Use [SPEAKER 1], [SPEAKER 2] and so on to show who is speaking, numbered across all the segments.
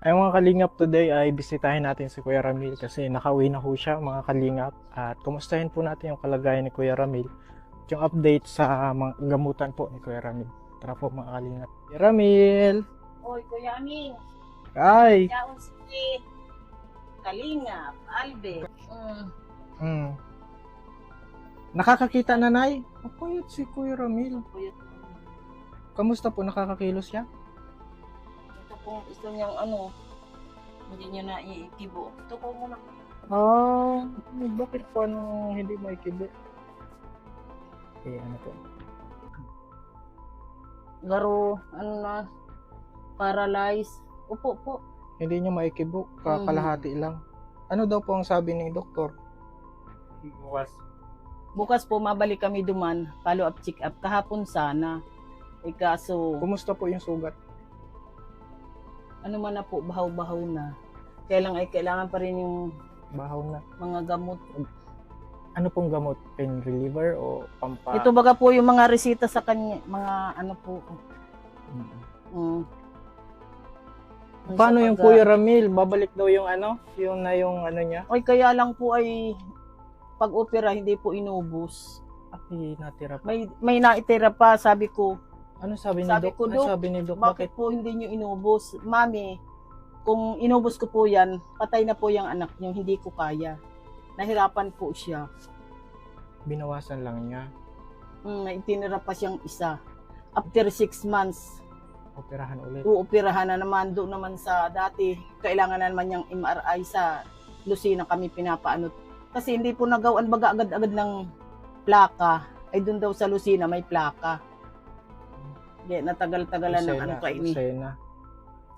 [SPEAKER 1] Ay mga kalingap, today ay bisitahin natin si Kuya Ramil kasi nakauwi na ho siya mga kalingap. At kumustahin po natin yung kalagayan ni Kuya Ramil. Yung update sa mga gamutan po ni Kuya Ramil. Tara po mga kalingap. Kuya Ramil!
[SPEAKER 2] Oy, Kuya Aming,
[SPEAKER 1] Ay!
[SPEAKER 2] yaon si Kalingap, Albe.
[SPEAKER 1] Hmm. Nakakakita na, Nay? Kapayat si Kuya Ramil. Kamusta po, nakakakilos siya?
[SPEAKER 2] Ito pong gusto niyang hindi niya na iikibo. Ito ko muna.
[SPEAKER 1] Bakit po hindi maikibo? Ano po?
[SPEAKER 2] Garo, paralyzed. Upo po.
[SPEAKER 1] Hindi niya maikibo, kalahati lang. Ano daw po ang sabi ni doktor?
[SPEAKER 2] Bukas po, mabalik kami duman. Follow up, check up. Kahapon sana. Kaso,
[SPEAKER 1] Kumusta po yung sugat?
[SPEAKER 2] ano man na po, bahaw-bahaw na. Kailangan pa rin yung
[SPEAKER 1] Bahaw na.
[SPEAKER 2] mga gamot.
[SPEAKER 1] Ano pong gamot? Pain reliever o pampa?
[SPEAKER 2] Ito baga po yung mga resita sa kanya. Mga ano po.
[SPEAKER 1] Mm.
[SPEAKER 2] Yung
[SPEAKER 1] Paano
[SPEAKER 2] sa
[SPEAKER 1] yung
[SPEAKER 2] pagga-
[SPEAKER 1] Kuya Ramil? Babalik daw yung ano? Yung ano niya?
[SPEAKER 2] Ay, kaya lang po ay pag-opera, hindi po inubos.
[SPEAKER 1] Ay, natira pa.
[SPEAKER 2] May naitira pa, sabi ko,
[SPEAKER 1] Ano sabi ni
[SPEAKER 2] Sabi
[SPEAKER 1] Dok?
[SPEAKER 2] ko,
[SPEAKER 1] Ano
[SPEAKER 2] Dok,
[SPEAKER 1] sabi ni Dok?
[SPEAKER 2] bakit po hindi nyo inubos? Mami, kung inubos ko po yan, patay na po yung anak nyo, hindi ko kaya. Nahirapan po siya.
[SPEAKER 1] Binawasan lang niya.
[SPEAKER 2] Itinira pa siyang isa. After 6 months,
[SPEAKER 1] Operahan ulit.
[SPEAKER 2] uoperahan na naman doon naman sa dati. Kailangan na naman yung MRI sa Lucina kami pinapaano. Kasi hindi po nagawan baga agad-agad ng plaka. Ay doon daw sa Lucina may plaka. Kaya natagal-tagalan ng ano kaini.
[SPEAKER 1] Lucena.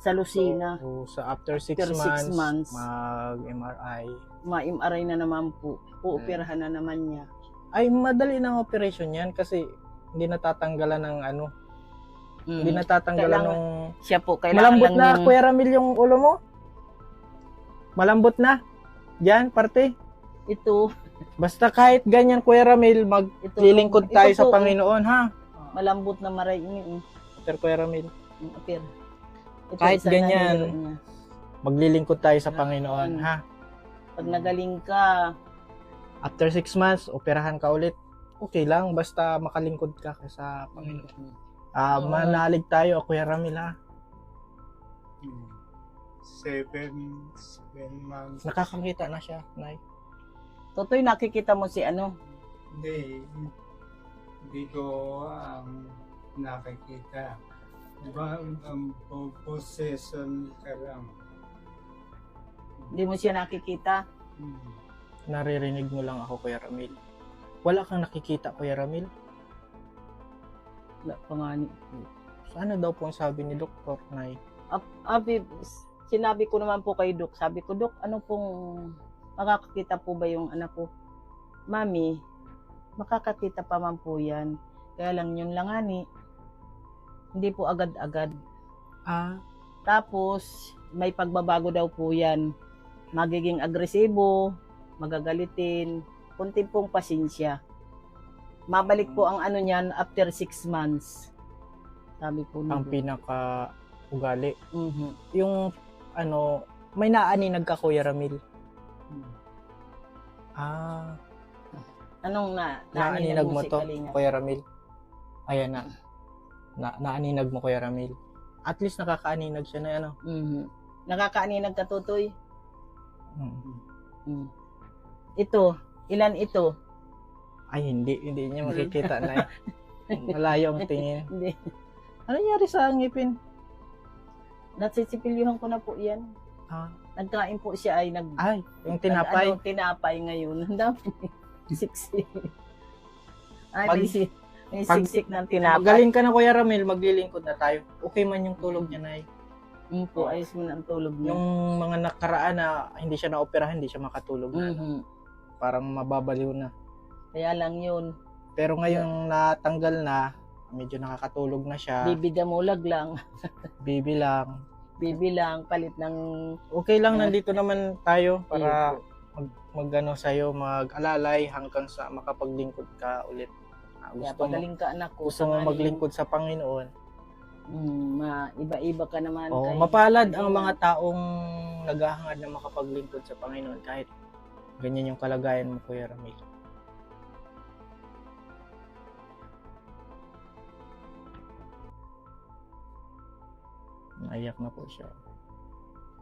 [SPEAKER 2] Sa Lucina.
[SPEAKER 1] So, after 6
[SPEAKER 2] After six months,
[SPEAKER 1] mag-MRI.
[SPEAKER 2] Ma-MRI na naman po. Uoperahan na naman niya.
[SPEAKER 1] Ay, madali ng operation yan kasi hindi natatanggalan ng ano. Hindi natatanggalan
[SPEAKER 2] Kailangan-
[SPEAKER 1] ng...
[SPEAKER 2] Siya po, kailangan
[SPEAKER 1] Malambot
[SPEAKER 2] lang
[SPEAKER 1] na,
[SPEAKER 2] yung...
[SPEAKER 1] Kuya Ramil, yung ulo mo? Malambot na? Yan, parte?
[SPEAKER 2] Ito.
[SPEAKER 1] Basta kahit ganyan, Kuya Ramil,
[SPEAKER 2] Ito
[SPEAKER 1] maglilingkod
[SPEAKER 2] ito
[SPEAKER 1] tayo sa
[SPEAKER 2] po,
[SPEAKER 1] Panginoon, ha?
[SPEAKER 2] Malambot na maray ini.
[SPEAKER 1] Sir Kuya Ramil,
[SPEAKER 2] Apir. Ito,
[SPEAKER 1] Kahit
[SPEAKER 2] isa na
[SPEAKER 1] ganyan.
[SPEAKER 2] hero niya.
[SPEAKER 1] maglilingkod tayo sa Panginoon, ha?
[SPEAKER 2] Pag nagaling ka,
[SPEAKER 1] After 6 months, operahan ka ulit. Okay lang, basta makalingkod ka sa Panginoon.
[SPEAKER 2] Oo.
[SPEAKER 1] Manalig tayo, Kuya Ramil, ha?
[SPEAKER 3] 7 months.
[SPEAKER 1] Nakakakita na siya, Nay.
[SPEAKER 2] Totoy, nakikita mo si ano?
[SPEAKER 3] Hindi ko nakikita. Diba, possession ka lang.
[SPEAKER 2] Hindi mo siya nakikita.
[SPEAKER 1] Naririnig mo lang ako, Kuya Ramil. Wala kang nakikita, Kuya Ramil?
[SPEAKER 2] Wala pa nga ni-
[SPEAKER 1] Ano daw po ang sabi ni Doktor, Nay?
[SPEAKER 2] Abi, sinabi ko naman po kay Dok. Sabi ko, Dok, ano pong makakakita po ba yung anak ko? Mami, makakakita pa man po yan. Kaya lang yun lang ani. Hindi po agad-agad. Tapos, may pagbabago daw po yan. Magiging agresibo, magagalitin, kunti pong pasensya. Mabalik po ang ano niyan after 6 months. Sabi po ni
[SPEAKER 1] Ang
[SPEAKER 2] Dok.
[SPEAKER 1] pinaka-ugali.
[SPEAKER 2] Mhm.
[SPEAKER 1] Yung, may naaninag ka, Kuya Ramil.
[SPEAKER 2] Anong
[SPEAKER 1] Naaninag mo
[SPEAKER 2] si
[SPEAKER 1] to,
[SPEAKER 2] Kalinga?
[SPEAKER 1] Kuya Ramil. Ayan na. Naaninag mo, Kuya Ramil. At least nakakaaninag siya na, ano.
[SPEAKER 2] Mhm. Nakakaaninag ka, Tutoy?
[SPEAKER 1] Hmm.
[SPEAKER 2] Ito, ilan ito?
[SPEAKER 1] Ay, hindi niya makikita na. Malayo ang tingin.
[SPEAKER 2] Hindi.
[SPEAKER 1] Ano nangyari sa ngipin?
[SPEAKER 2] Nasisipilyuhan ko na po yan. Nagkain po siya ay
[SPEAKER 1] Ay, yung tinapay.
[SPEAKER 2] Tinapay ngayon. Ang dami. Siksik. Ay,
[SPEAKER 1] Pag-
[SPEAKER 2] may
[SPEAKER 1] pag-
[SPEAKER 2] siksik ng tinapay.
[SPEAKER 1] Magaling ka na, Kuya Ramil, maglilingkod na tayo. Okay man yung tulog niya, Nay.
[SPEAKER 2] Po, ayos mo na ang tulog niya.
[SPEAKER 1] Yung mga nakaraan na hindi siya na-operahan, hindi siya makatulog na.
[SPEAKER 2] Mhm.
[SPEAKER 1] Parang mababaliw na.
[SPEAKER 2] Kaya lang yun.
[SPEAKER 1] Pero ngayon natanggal na, medyo nakakatulog na siya.
[SPEAKER 2] Bibidamulag lang.
[SPEAKER 1] Bibi lang.
[SPEAKER 2] Bibilang, palit ng...
[SPEAKER 1] Okay lang, nandito naman tayo para
[SPEAKER 2] Iyo
[SPEAKER 1] mag-ano sa'yo, mag-alalay hanggang sa makapaglingkod ka ulit.
[SPEAKER 2] Kaya
[SPEAKER 1] Gusto mo,
[SPEAKER 2] pagaling ka, anak ko.
[SPEAKER 1] gusto mo
[SPEAKER 2] tanghali.
[SPEAKER 1] maglingkod sa Panginoon,
[SPEAKER 2] Iba-iba ka naman.
[SPEAKER 1] Oh,
[SPEAKER 2] kay
[SPEAKER 1] mapalad ang
[SPEAKER 2] Kalingap.
[SPEAKER 1] mga taong naghahangad na makapaglingkod sa Panginoon kahit ganyan yung kalagayan mo, Kuya Ramil. Naiyak na po siya.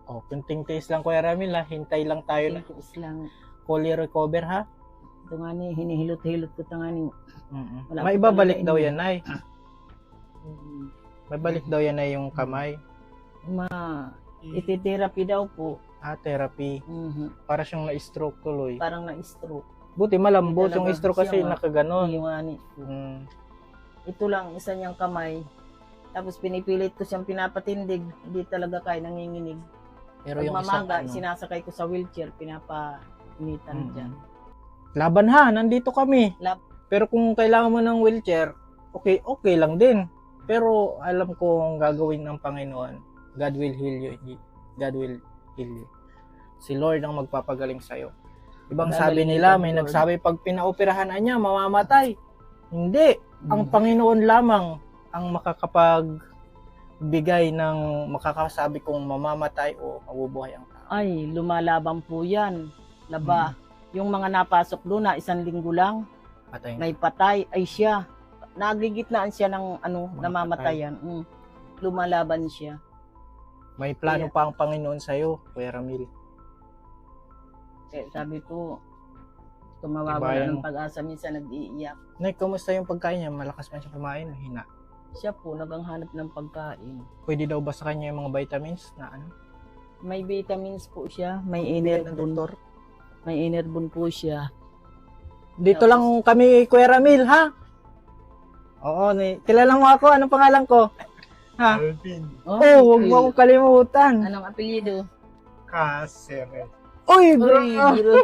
[SPEAKER 1] Oh, kunting taste lang, Kuya Ramil, ha. Hintay lang tayo na
[SPEAKER 2] Tiis lang.
[SPEAKER 1] fully recover, ha.
[SPEAKER 2] Ito nga ni, hinihilot-hilot ko ito nga ni. Wala
[SPEAKER 1] May
[SPEAKER 2] ko
[SPEAKER 1] ibabalik
[SPEAKER 2] talaga
[SPEAKER 1] daw
[SPEAKER 2] ini.
[SPEAKER 1] yan, Nay. May balik daw yan, Nay, yung kamay.
[SPEAKER 2] Iti-therapy daw po.
[SPEAKER 1] Therapy. Para siyang na-stroke tuloy.
[SPEAKER 2] Parang na-stroke.
[SPEAKER 1] Buti malambot yung
[SPEAKER 2] Talaga,
[SPEAKER 1] stroke kasi
[SPEAKER 2] siya nga.
[SPEAKER 1] nakaganon.
[SPEAKER 2] Yung nga ni.
[SPEAKER 1] Mm.
[SPEAKER 2] Ito lang, isa niyang kamay. Tapos pinipilit ko siyang pinapatindig. Hindi talaga kaya nanginginig.
[SPEAKER 1] Pero
[SPEAKER 2] Pag
[SPEAKER 1] yung isang
[SPEAKER 2] mamaga,
[SPEAKER 1] ano,
[SPEAKER 2] sinasakay ko sa wheelchair, pinapainitan dyan.
[SPEAKER 1] laban ha, nandito kami.
[SPEAKER 2] Lab-
[SPEAKER 1] Pero kung kailangan mo ng wheelchair, okay lang din. Pero alam ko ang gagawin ng Panginoon. God will heal you. God will heal you. Si Lord ang magpapagaling sa'yo. Ibang sabi
[SPEAKER 2] Gagaling
[SPEAKER 1] nila,
[SPEAKER 2] ka,
[SPEAKER 1] may
[SPEAKER 2] Lord.
[SPEAKER 1] nagsabi pag pinaoperahan niya, mamamatay. Hindi. Ang Panginoon lamang ang makakapagbigay ng makakasabi kung mamamatay o mabubuhay ang tao.
[SPEAKER 2] Ay, lumalaban po yan. Laba. Yung mga napasok doon na 1 linggo lang,
[SPEAKER 1] Patay.
[SPEAKER 2] may patay, ay siya. Nagigitnaan siya ng
[SPEAKER 1] Mga
[SPEAKER 2] namamatayan. Lumalaban siya.
[SPEAKER 1] May plano pa ang Panginoon sa'yo, Kuya Ramil.
[SPEAKER 2] Sabi ko,
[SPEAKER 1] Iba
[SPEAKER 2] tumawawala
[SPEAKER 1] yung-
[SPEAKER 2] ng pag-asa, minsan nag-iiyak.
[SPEAKER 1] Nay, kumusta yung pagkain niya? Malakas man siya kumain, mahina.
[SPEAKER 2] Siya po, naganghanap ng pagkain.
[SPEAKER 1] Pwede daw ba sa kanya yung mga vitamins na ano?
[SPEAKER 2] May vitamins po siya, may
[SPEAKER 1] Bigyan ng
[SPEAKER 2] enerbon.
[SPEAKER 1] doktor?
[SPEAKER 2] May enerbon po siya.
[SPEAKER 1] Dito lang kami, Kuya Ramil, ha? Oo, kilala mo ako. Anong pangalan ko? Ha?
[SPEAKER 3] Alvin
[SPEAKER 1] Oh, huwag mo akong kalimutan.
[SPEAKER 2] Anong apelyido?
[SPEAKER 3] Cáceres.
[SPEAKER 1] Uy,
[SPEAKER 2] Uy,
[SPEAKER 1] bro!
[SPEAKER 2] biro.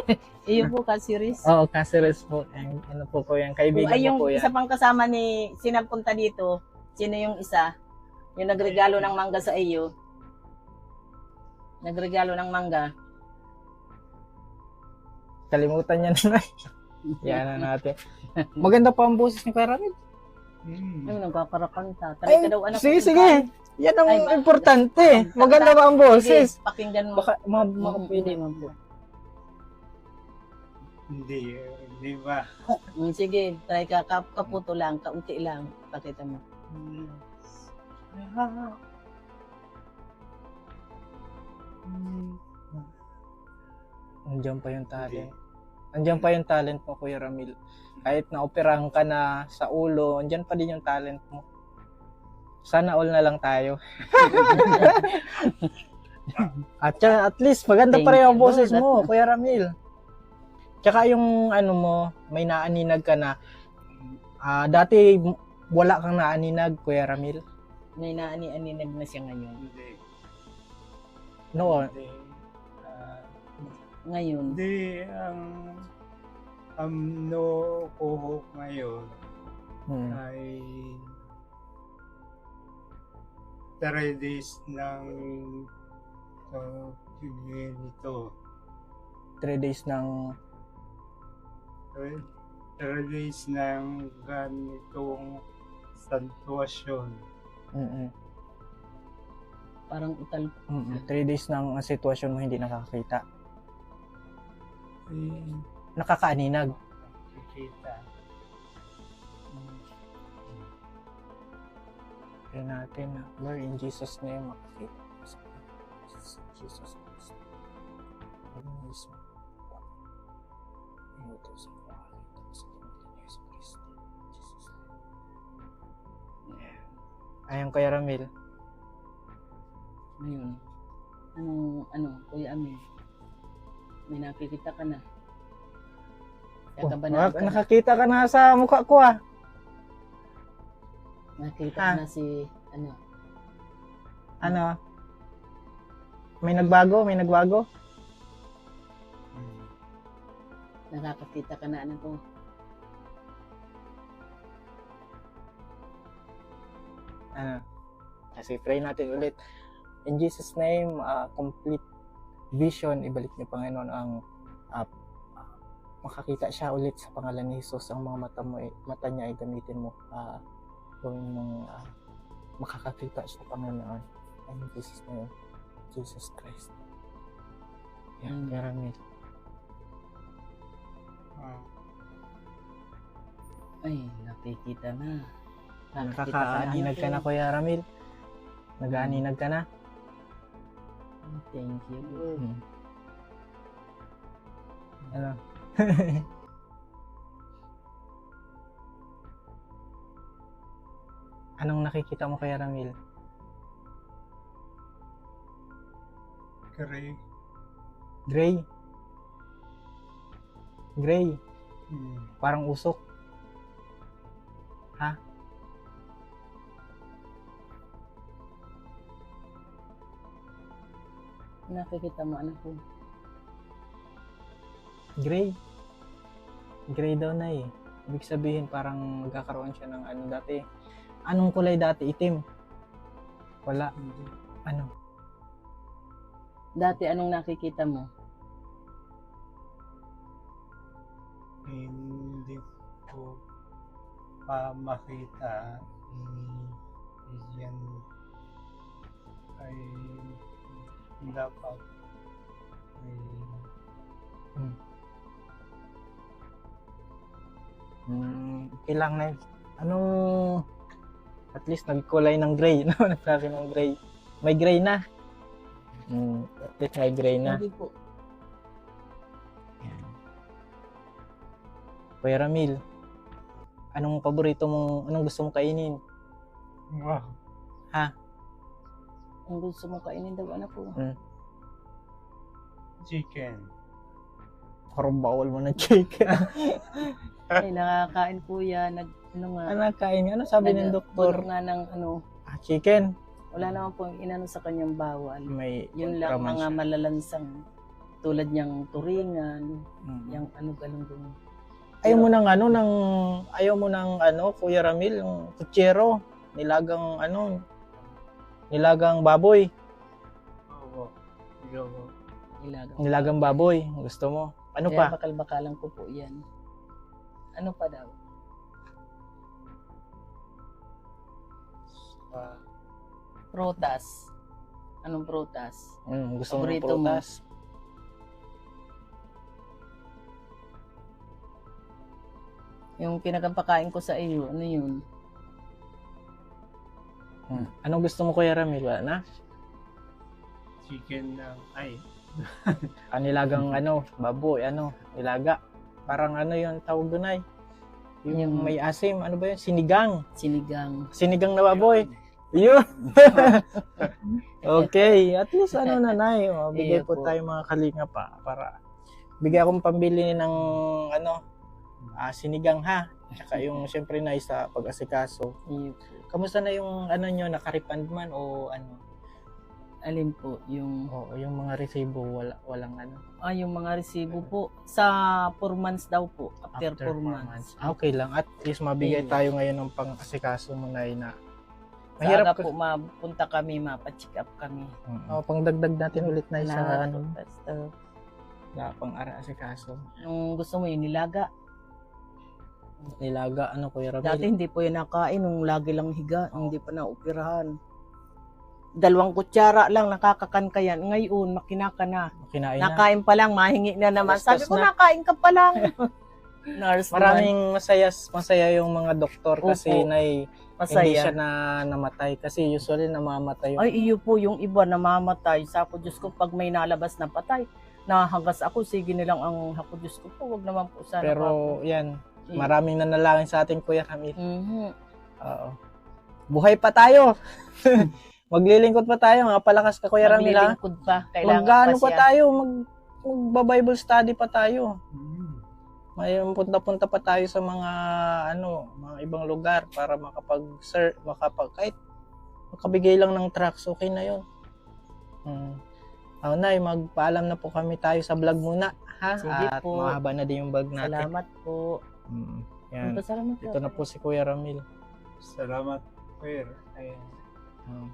[SPEAKER 2] Iyo po, Kasiris.
[SPEAKER 1] Oo, Cáceres po. Ano po yan? Kaibigan
[SPEAKER 2] Ay, yung
[SPEAKER 1] mo po yan.
[SPEAKER 2] isa pang kasama ni sinagpunta dito, sino yung isa? Yung nagregalo ng mangga sa iyo. Nagregalo ng mangga.
[SPEAKER 1] Kalimutan niya na. Yan na natin. Maganda pa ang boses ni Kuya Ramil.
[SPEAKER 2] Ay, nagkakarakanta.
[SPEAKER 1] Ay,
[SPEAKER 2] Talika daw, anak.
[SPEAKER 1] sige,
[SPEAKER 2] ko,
[SPEAKER 1] sige. Yan ang
[SPEAKER 2] Ay, ba-
[SPEAKER 1] importante. Maganda ba ang boses?
[SPEAKER 2] Sige, pakinggan mo.
[SPEAKER 1] Baka
[SPEAKER 2] Pwede mo po.
[SPEAKER 3] Hindi ba?
[SPEAKER 2] Sige, try ka. Kaputo lang, kaunti lang. Pakita mo.
[SPEAKER 1] Andiyan pa yung talent. Andiyan pa yung talent mo, Kuya Ramil. Kahit na-operahan ka na sa ulo, andiyan pa din yung talent mo. Sana all na lang tayo. At least, maganda pa rin ang
[SPEAKER 2] Thank you,
[SPEAKER 1] boses
[SPEAKER 2] Lord.
[SPEAKER 1] mo, Kuya Ramil. Tsaka yung ano mo, may naaninag ka na. Dati, wala kang naaninag, Kuya Ramil.
[SPEAKER 2] May naani-aninag na siya ngayon.
[SPEAKER 3] Hindi.
[SPEAKER 1] Noon.
[SPEAKER 3] Hindi.
[SPEAKER 2] Ngayon.
[SPEAKER 3] Hindi ang no ko ngayon ay 3 days ng ito.
[SPEAKER 1] 3 days ng
[SPEAKER 3] 3 days ng ganitong santuasyon.
[SPEAKER 2] Parang ital.
[SPEAKER 1] 3 days ng sitwasyon mo hindi nakakita.
[SPEAKER 3] Eh,
[SPEAKER 1] Nakakaaninag.
[SPEAKER 3] Kikita.
[SPEAKER 1] Kaya natin na, Lord, in Jesus' name, makakita. Jesus Christ. Jesus. Ito sa pangalan ng Jesus Christ. Jesus. Ayun, Kuya Ramil.
[SPEAKER 2] Ngayon. Kuya Amin? May nakikita ka na.
[SPEAKER 1] Nakakita ka na sa mukha ko ah.
[SPEAKER 2] Nakita
[SPEAKER 1] Ah.
[SPEAKER 2] na si,
[SPEAKER 1] Ano? May nagbago? May nagbago?
[SPEAKER 2] nakakakita ka na, ko.
[SPEAKER 1] Ano? Kasi pray natin ulit. In Jesus' name, complete vision, ibalik niyo Panginoon ang makakita siya ulit sa pangalan ni Jesus. Ang mga mata niya ay gamitin mo. Gawin mong makakakita sa Panginoon. Ay, Jesus na yun. Jesus Christ. Yan, Kuya Ramil.
[SPEAKER 3] Ah,
[SPEAKER 2] Ay, nakikita na.
[SPEAKER 1] Nakakaaninag ka na, Kuya Ramil. Nag-aaninag ka na.
[SPEAKER 2] Thank you.
[SPEAKER 1] Ano? Anong nakikita mo, Kuya Ramil?
[SPEAKER 3] Gray.
[SPEAKER 1] Gray. Gray.
[SPEAKER 3] Hmm.
[SPEAKER 1] Parang usok. Ha?
[SPEAKER 2] Nakikita mo, anak ko.
[SPEAKER 1] Gray. Gray daw na eh. Ibig sabihin parang magkakaroon siya ng ano dati. Anong kulay dati? Itim. Wala. Ano?
[SPEAKER 2] Dati, anong nakikita mo?
[SPEAKER 3] Hindi ko pa makita. Yan ay dapat ay
[SPEAKER 1] Okay lang na. Anong at least nagkulay ng gray, no? Nagsabi ng gray. May gray na. At least may gray na.
[SPEAKER 2] Hindi po.
[SPEAKER 1] Yan. Kuya Ramil, anong paborito mong, anong gusto mong kainin?
[SPEAKER 3] wow.
[SPEAKER 2] Ang gusto mo kainin daw, anak ko.
[SPEAKER 3] Chicken.
[SPEAKER 1] Parang bawal mo ng chicken.
[SPEAKER 2] Ay, nakakain po yan. Ano nga?
[SPEAKER 1] Ano kain? Ano sabi ng doktor?
[SPEAKER 2] Bulong nga ng ano.
[SPEAKER 1] Chicken.
[SPEAKER 2] Wala naman po inano sa kanyang bawal.
[SPEAKER 1] May
[SPEAKER 2] Yun lang
[SPEAKER 1] raman
[SPEAKER 2] mga
[SPEAKER 1] siya.
[SPEAKER 2] malalansang tulad niyang turingan,
[SPEAKER 1] Mm.
[SPEAKER 2] yung ano galunggong.
[SPEAKER 1] Ayaw mo ng ano, Kuya Ramil, yung kutsero, nilagang ano, nilagang baboy,
[SPEAKER 3] Oo. Ikaw.
[SPEAKER 2] Ilagang.
[SPEAKER 1] nilagang baboy, gusto mo? Ano
[SPEAKER 2] Kaya
[SPEAKER 1] pa?
[SPEAKER 2] bakal-bakalan ko po yan. Ano pa daw?
[SPEAKER 3] Ah,
[SPEAKER 2] Prutas. Anong prutas?
[SPEAKER 1] Gusto mo ng
[SPEAKER 2] Paborito mo?
[SPEAKER 1] prutas?
[SPEAKER 2] Yung pinagpakain ko sa iyo, ano yun?
[SPEAKER 1] Anong gusto mo, Kuya Ramil? Wala na?
[SPEAKER 3] chicken ng ay.
[SPEAKER 1] Nilagang ano, baboy, nilaga. Parang ano yun, tawag doon ay. Yung may asim, ano ba yun? Sinigang.
[SPEAKER 2] Sinigang.
[SPEAKER 1] Sinigang na baboy. Yun. Okay. At least nanay. Bigay
[SPEAKER 2] Iya
[SPEAKER 1] po
[SPEAKER 2] po.
[SPEAKER 1] tayo mga kalinga pa. Para bigay akong pambili ng sinigang ha. Tsaka yung syempre na sa pag-asikaso.
[SPEAKER 2] Iyo po.
[SPEAKER 1] Kamusta na yung nyo, nakarepand man o ano?
[SPEAKER 2] Alin po? Yung,
[SPEAKER 1] O yung mga resibo, walang ano?
[SPEAKER 2] yung mga resibo po. Sa 4 months daw po. After 4 months.
[SPEAKER 1] Okay lang. At least mabigay
[SPEAKER 2] Iya.
[SPEAKER 1] tayo ngayon ng pang-asikaso mo na
[SPEAKER 2] Mahirap
[SPEAKER 1] mahirap
[SPEAKER 2] po mapunta kami, mapacheck up kami.
[SPEAKER 1] pangdagdag natin ulit na sa
[SPEAKER 2] Lahat
[SPEAKER 1] ano,
[SPEAKER 2] po, basta,
[SPEAKER 1] pang-asikaso.
[SPEAKER 2] nung gusto mo yung nilaga.
[SPEAKER 1] Nilaga, Kuya Ramil?
[SPEAKER 2] Dati hindi po yun nakain, nung lagi lang higa, hindi pa naoperahan. 2 kutsara lang, nakakakan ka yan. Ngayon, makina ka na.
[SPEAKER 1] Kinain na.
[SPEAKER 2] Nakain pa lang, mahingi na naman.
[SPEAKER 1] Bastos
[SPEAKER 2] Sabi ko,
[SPEAKER 1] na.
[SPEAKER 2] nakain ka pa lang. Nurse
[SPEAKER 1] Maraming masaya yung mga doktor kasi
[SPEAKER 2] Opo.
[SPEAKER 1] hindi
[SPEAKER 2] masaya.
[SPEAKER 1] siya namatay kasi usually namamatay.
[SPEAKER 2] Ay, iyo po, yung iba namamatay. Sabi ko, Diyos ko, pag may nalabas na patay, nahagas ako, sige nilang ang hako, Diyos ko po, wag naman po sana.
[SPEAKER 1] Pero yan,
[SPEAKER 2] Eh.
[SPEAKER 1] maraming nanalangin sa ating Kuya Ramil.
[SPEAKER 2] Mhm.
[SPEAKER 1] Oo. Buhay pa tayo. Maglilingkod pa tayo, palakas ka Kuya Ramil ha.
[SPEAKER 2] Maglilingkod pa. Kailangan
[SPEAKER 1] Mag-ano pa
[SPEAKER 2] siya.
[SPEAKER 1] tayo, mag-Bible study pa tayo. May punta-punta pa tayo sa mga mga ibang lugar para kahit makabigay lang ng tracts, okay na 'yon. Nay, magpaalam na po kami tayo sa vlog muna, ha?
[SPEAKER 2] Sige
[SPEAKER 1] At
[SPEAKER 2] po.
[SPEAKER 1] mahaba na din yung vlog natin.
[SPEAKER 2] Salamat po.
[SPEAKER 1] Yan.
[SPEAKER 2] Salamat
[SPEAKER 1] Ito na po si Kuya Ramil.
[SPEAKER 3] Salamat, Kuya. Ayan.
[SPEAKER 1] Mm.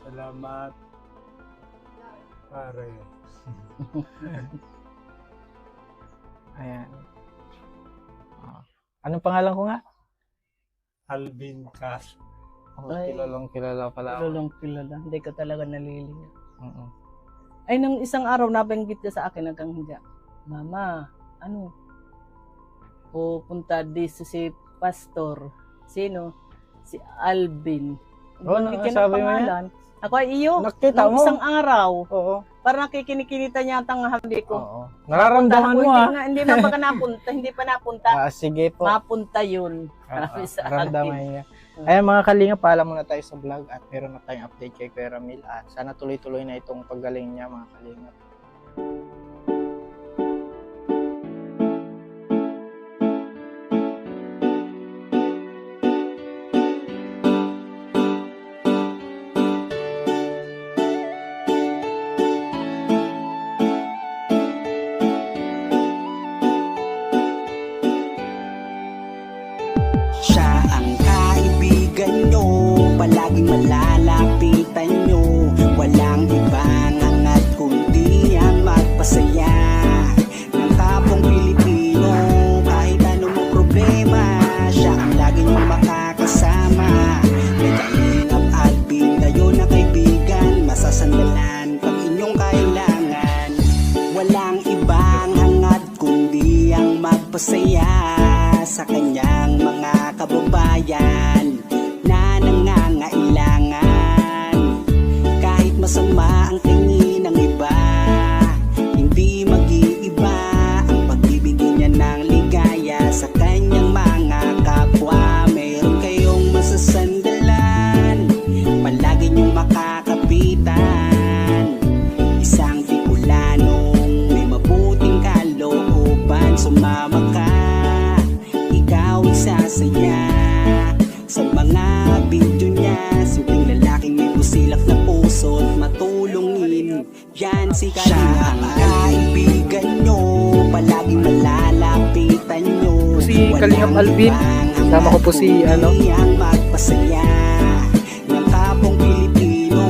[SPEAKER 3] Salamat, pare.
[SPEAKER 1] Ayan. Anong pangalan ko nga?
[SPEAKER 3] Alvin Cas.
[SPEAKER 1] Oh,
[SPEAKER 2] Ay.
[SPEAKER 1] kilalang kilala pala ako.
[SPEAKER 2] Lulong kilala. Hindi ka talaga nalilinya.
[SPEAKER 1] Oo.
[SPEAKER 2] Ay, nang isang araw nabanggit ka sa akin hanggang higa. Mama, ano? Pupunta dito si Pastor. Sino? Si Alvin.
[SPEAKER 1] Oh,
[SPEAKER 2] Banggit
[SPEAKER 1] sabi mo yan?
[SPEAKER 2] pangalan. Ako ay iyo.
[SPEAKER 1] Nakita
[SPEAKER 2] Nung
[SPEAKER 1] mo?
[SPEAKER 2] isang araw.
[SPEAKER 1] Oo.
[SPEAKER 2] Parang nakikinikita niya ang handi ko.
[SPEAKER 1] Oo. Nararamdaman mo
[SPEAKER 2] Hindi na baka napunta. Hindi pa napunta.
[SPEAKER 1] Sige po.
[SPEAKER 2] Mapunta yun.
[SPEAKER 1] Oo,
[SPEAKER 2] Sa
[SPEAKER 1] nararamdaman
[SPEAKER 2] akin.
[SPEAKER 1] niya. Ayan mga kalinga, paalam muna tayo sa vlog at meron na tayong update kay Kuya Ramil. At sana tuloy-tuloy na itong paggaling niya mga kalinga.
[SPEAKER 4] Siya ang kaibigan nyo, palaging malalapitan nyo. Walang ibang hangat kundi ang magpasaya ng kapong Pilipino. Kahit anong problema, siya ang laging makakasama. May Kalingap Alvin, kayo na kaibigan, masasandalan pag inyong kailangan. Walang ibang hangat kundi ang magpasaya sa kanyang mga kababayan na nangangailangan. Kahit masama ang tingin ng iba, hindi mag-iiba ang pagbibigay niya ng ligaya sa kanyang mga kapwa. Meron kayong masasandalan, palagi niyong makakapitan. Isang Bicolanong may mabuting kalooban, sumama ka, ikaw isasaya sa mga video niya. Simpleng lalaking may busilak na puso at matulungin, yan si Kalingap. Siya ang kaibigan nyo, palaging malalapitan nyo.
[SPEAKER 1] Si Kalingap Alvin, kasama ko po si ano,
[SPEAKER 4] ang magpasaya ng kapong Pilipino.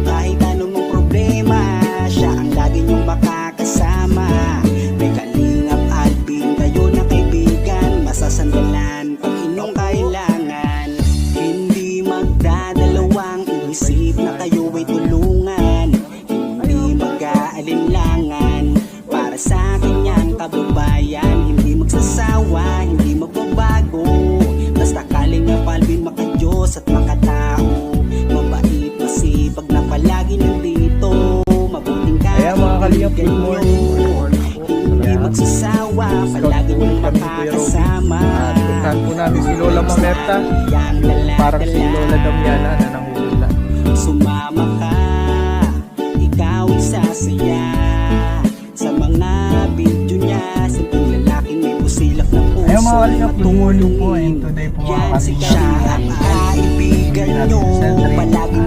[SPEAKER 4] Kahit anong problema, siya ang lagi niyong makakasama. May Kalingap Alvin, kayo na kaibigan, masasandalan pag inyong kailangan. Hindi magdadalawang isip na kayo ay tulungan. Hindi mag-aalinlangan para sa kanyang kababayan. Hindi magsasawa, hindi magbabago. Basta Kalingap Alvin, maka-Diyos at makatao. Mabait, masipag na palagi nandito. Mabuting
[SPEAKER 1] Ayan mga Kalingap, good morning.
[SPEAKER 4] hindi magsasawa, palagi niyong makakasama.
[SPEAKER 1] At puntahan po namin si Lola Mamerta. Parang si Lola Damiana na nanguhula.
[SPEAKER 4] Sumama ka, ikaw isasaya sa mga video niya. Simpleng lalaking may busilak na puso.
[SPEAKER 1] Ayan mga Kalingap, good morning po. And today po mga
[SPEAKER 4] Yan si
[SPEAKER 1] Kalingap,
[SPEAKER 4] siya ang kaibigan nyo, palaging